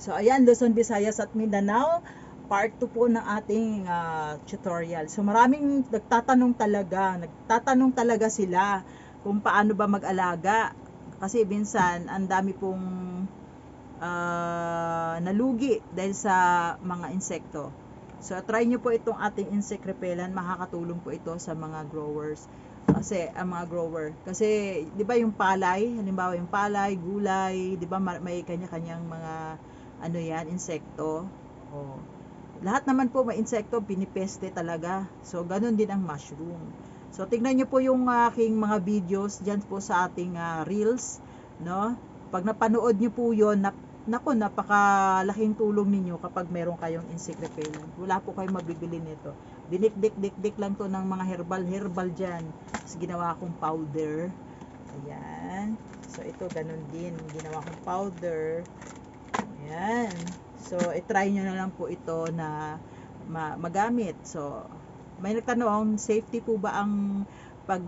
So ayan, Luzon, Visayas at Mindanao, part 2 po ng ating tutorial. So maraming nagtatanong talaga sila kung paano ba mag-alaga. Kasi minsan, ang dami pong nalugi dahil sa mga insekto. So try nyo po itong ating insect repellent, makakatulong po ito sa mga growers. Kasi ang mga grower, kasi 'di ba yung palay, halimbawa yung palay, gulay, 'di ba may kanya-kanyang mga ano yan, insekto. Oh. Lahat naman po may insekto, pinipeste talaga. So ganun din ang mushroom. So tingnan niyo po yung aking mga videos diyan po sa ating reels, no? Pag napanood niyo po 'yon, nako, napakalaking tulong ninyo kapag meron kayong insect repellent. Wala po kayong mabibili nito. Dinik-dik lang to ng mga herbal dyan. Tapos ginawa kong powder. Ayan. So ito ganun din. Ginawa kong powder. Ayan. So i-try nyo na lang po ito na magamit. So may nagtanong, safety po ba ang pag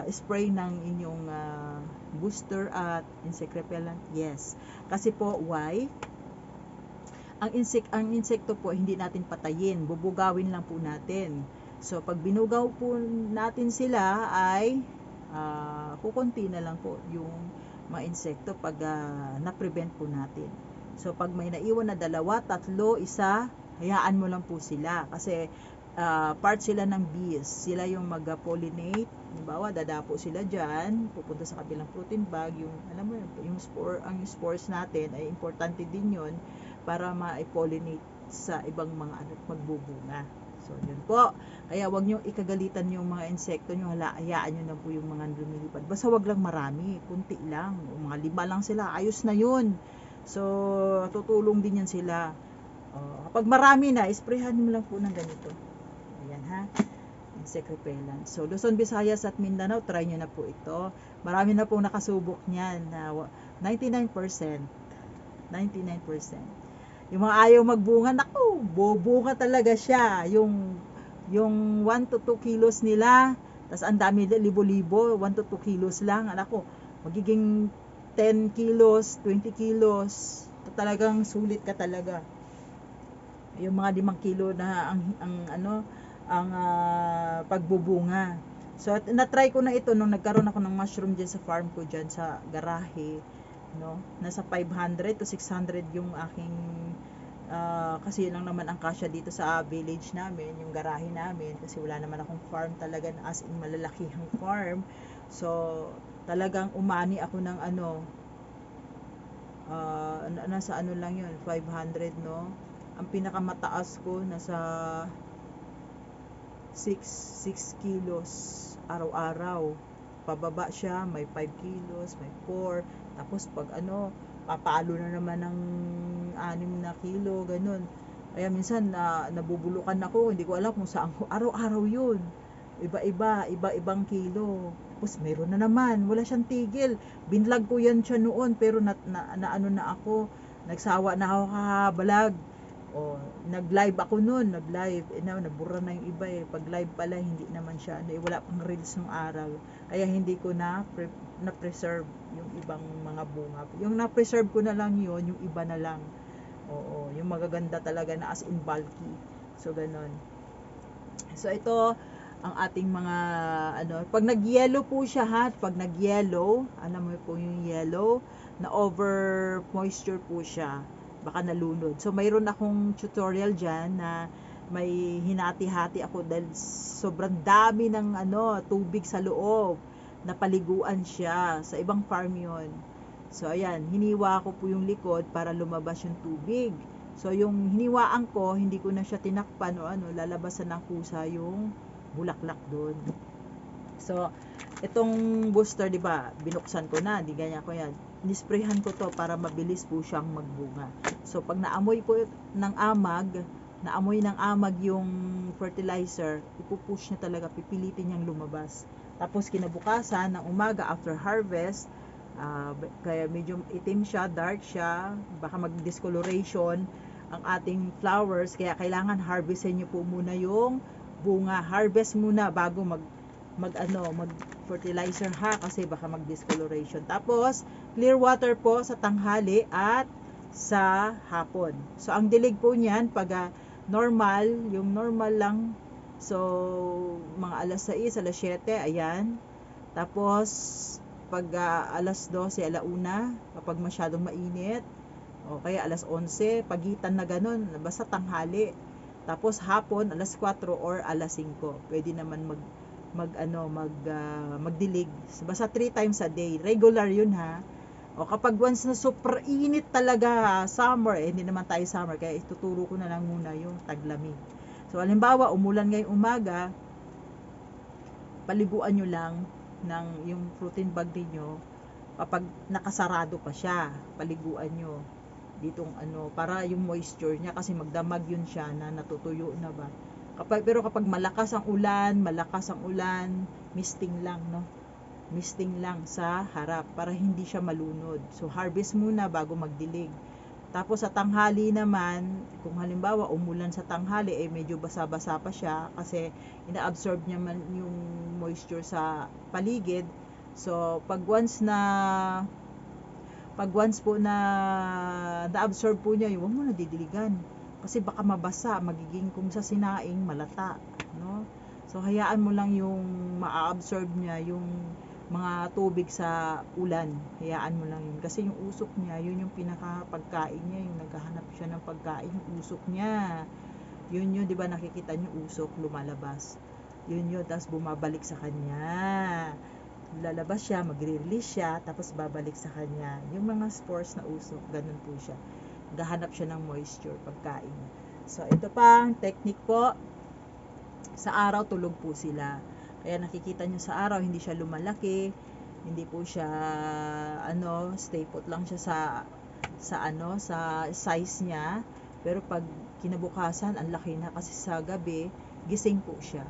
spray ng inyong booster at insect repellent? Yes. Kasi po, why? Ang insekto po hindi natin patayin, bubugawin lang po natin. So pag binugaw po natin sila ay kukunti na lang po yung mga insekto pag na-prevent po natin. So pag may naiwan na 2, 3, 1, hayaan mo lang po sila kasi part sila ng bees. Sila yung mag-pollinate. Halimbawa, dadapo sila dyan, pupunta sa kabilang protein bag, yung, alam mo, ang spores natin ay importante din yun para ma-pollinate sa ibang mga ano, magbubunga. So, yun po. Kaya wag nyo ikagalitan yung mga insekto nyo, hayaan nyo na po yung mga lumilipad. Basta wag lang marami, kunti lang. O, mga 5 lang sila, ayos na yun. So, tutulong din yan sila. Kapag marami na, isprayhan mo lang po ng ganito. Ayan ha, insect repellent. So Luzon, Visayas at Mindanao, try nyo na po ito. Marami na pong nakasubok niyan na 99%. Yung mga ayaw magbunga, naku, bubunga talaga siya. Yung 1 to 2 kilos nila, tas ang dami, libo-libo, 1 to 2 kilos lang. Anak ko, magiging 10 kilos, 20 kilos. Talagang sulit ka talaga. Yung mga 5 kilo na ang pagbubunga. So na-try ko na ito nung nagkaroon ako ng mushroom diyan sa farm ko diyan sa garahe, no. Nasa 500 to 600 yung aking kasi lang naman ang kasya dito sa village namin, yung garahe namin, kasi wala naman akong farm talaga na as in malalakihang farm. So talagang umani ako ng nasa lang yun, 500, no. Ang pinakamataas ko nasa 6 kilos araw-araw. Pababa siya, may 5 kilos, may 4. Tapos pag papalo na naman ng 6 na kilo, ganun. Kaya minsan nabubulukan ako, hindi ko alam kung saan ko. Araw-araw yun. Iba-ibang kilo. Tapos meron na naman, wala siyang tigil. Binlag ko yan siya noon, pero na ako, nagsawa na ako kakabalag. Nag-live ako noon, nabura na yung iba eh. Pag live pala, hindi naman siya, wala pang reels nung araw. Kaya hindi ko na-preserve yung ibang mga bunga. Yung na-preserve ko na lang yun, yung iba na lang. Oo, yung magaganda talaga na as in bulky. So, ganon. So, ito, ang ating mga, pag nag-yellow po siya ha, pag nag-yellow, alam mo po yung yellow, na over moisture po siya, baka nalunod. So mayroon akong tutorial dyan na may hinati-hati ako dahil sobrang dami ng tubig sa loob, napaliguan siya. Sa ibang farm yon. So ayan, hiniwa ko po yung likod para lumabas yung tubig. So yung hiniwaan ko, hindi ko na siya tinakpan o lalabasan ng kusa yung bulaklak doon. So itong booster, di ba, binuksan ko na, di ganyan ko yan. Nisprayhan ko to para mabilis po siyang magbunga. So pag naamoy po ng amag yung fertilizer, ipupush niya talaga, pipilitin niyang lumabas. Tapos kinabukasan ng umaga after harvest, kaya medyo itim siya, dark siya, baka mag-discoloration ang ating flowers, kaya kailangan harvestin niyo po muna yung bunga. Harvest muna bago mag fertilizer ha, kasi baka mag discoloration. Tapos clear water po sa tanghali at sa hapon. So ang dilig po niyan pag normal, yung normal lang, so mga alas 6, alas 7, ayan. Tapos pag alas 12, alauna, kapag masyadong mainit, o kaya alas 11, pagitan na ganun, basta tanghali. Tapos hapon, alas 4 or alas 5. Pwede naman magdilig. Basta 3 times a day. Regular yun ha. O kapag once na super init talaga, summer, hindi naman tayo summer, kaya ituturo ko na lang muna yung taglamig. So halimbawa, umulan ngayong umaga, paliguan nyo lang ng yung protein bag niyo kapag nakasarado pa siya, paliguan nyo ditong para yung moisture niya, kasi magdamag yun siya na natutuyo na ba. Pero kapag malakas ang ulan, misting lang, no? Misting lang sa harap para hindi siya malunod. So harvest muna bago magdilig. Tapos sa tanghali naman, kung halimbawa umulan sa tanghali, medyo basa-basa pa siya kasi ina-absorb niya man yung moisture sa paligid. So pag once po na na-absorb po niya, huwag mo na didiligan. Kasi baka mabasa, magiging kung sa sinaing malata, no? So hayaan mo lang yung ma-absorb niya yung mga tubig sa ulan. Hayaan mo lang yun. Kasi yung usok niya, yun yung pinaka-pagkain niya, yung naghahanap siya ng pagkain, yung usok niya. Yun, di ba nakikita niyo usok lumalabas. Yun, tapos bumabalik sa kanya. Lalabas siya, magre-release siya, tapos babalik sa kanya. Yung mga spores na usok, ganun po siya. Gahanap siya ng moisture, pagkain. So, ito pang technique po. Sa araw, tulog po sila. Kaya nakikita nyo sa araw, hindi siya lumalaki. Hindi po siya, stay put lang siya sa size niya. Pero pag kinabukasan, ang laki na kasi sa gabi, gising po siya.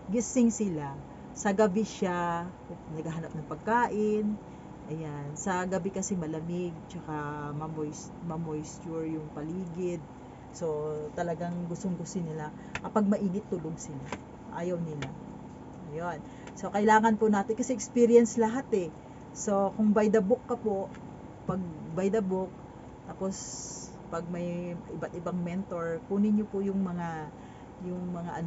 Gising sila. Sa gabi siya naghahanap ng pagkain. Ayan, sa gabi kasi malamig, tsaka ma-moisture yung paligid. So talagang gustong-gusto nila. Kapag mainit, tulog sila. Ayaw nila. Ayun. So kailangan po natin kasi experience lahat eh. So kung by the book ka po, pag by the book, tapos pag may iba't ibang mentor, kunin niyo po yung mga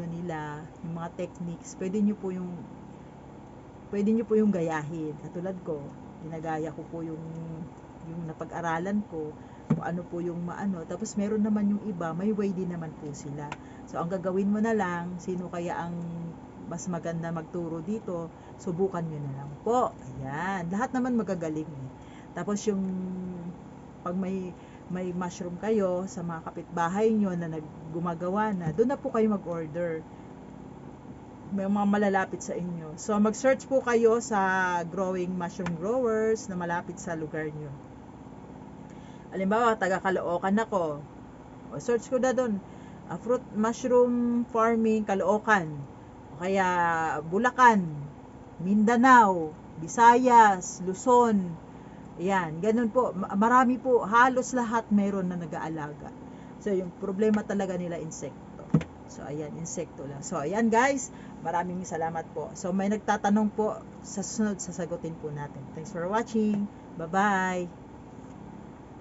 nila, yung mga techniques, pwede nyo po yung gayahin. Katulad ko, ginagaya ko po yung napag-aralan ko, kung ano po yung tapos meron naman yung iba, may way din naman po sila. So ang gagawin mo na lang, sino kaya ang mas maganda magturo dito, subukan nyo na lang po. Ayan, lahat naman magagaling eh. Tapos yung pag may mushroom kayo sa mga kapitbahay nyo na gumagawa na, doon na po kayo mag-order. May mga malalapit sa inyo. So mag-search po kayo sa growing mushroom growers na malapit sa lugar nyo. Halimbawa, taga Caloocan ako. O search ko na doon, fruit mushroom farming Caloocan. O kaya Bulacan, Mindanao, Visayas, Luzon. Yan, ganun po. Marami po, halos lahat meron na nag-aalaga. So, yung problema talaga nila, insekto. So, ayan, insekto lang. So, ayan guys, maraming salamat po. So, may nagtatanong po, sa sunod, sasagutin po natin. Thanks for watching. Bye-bye.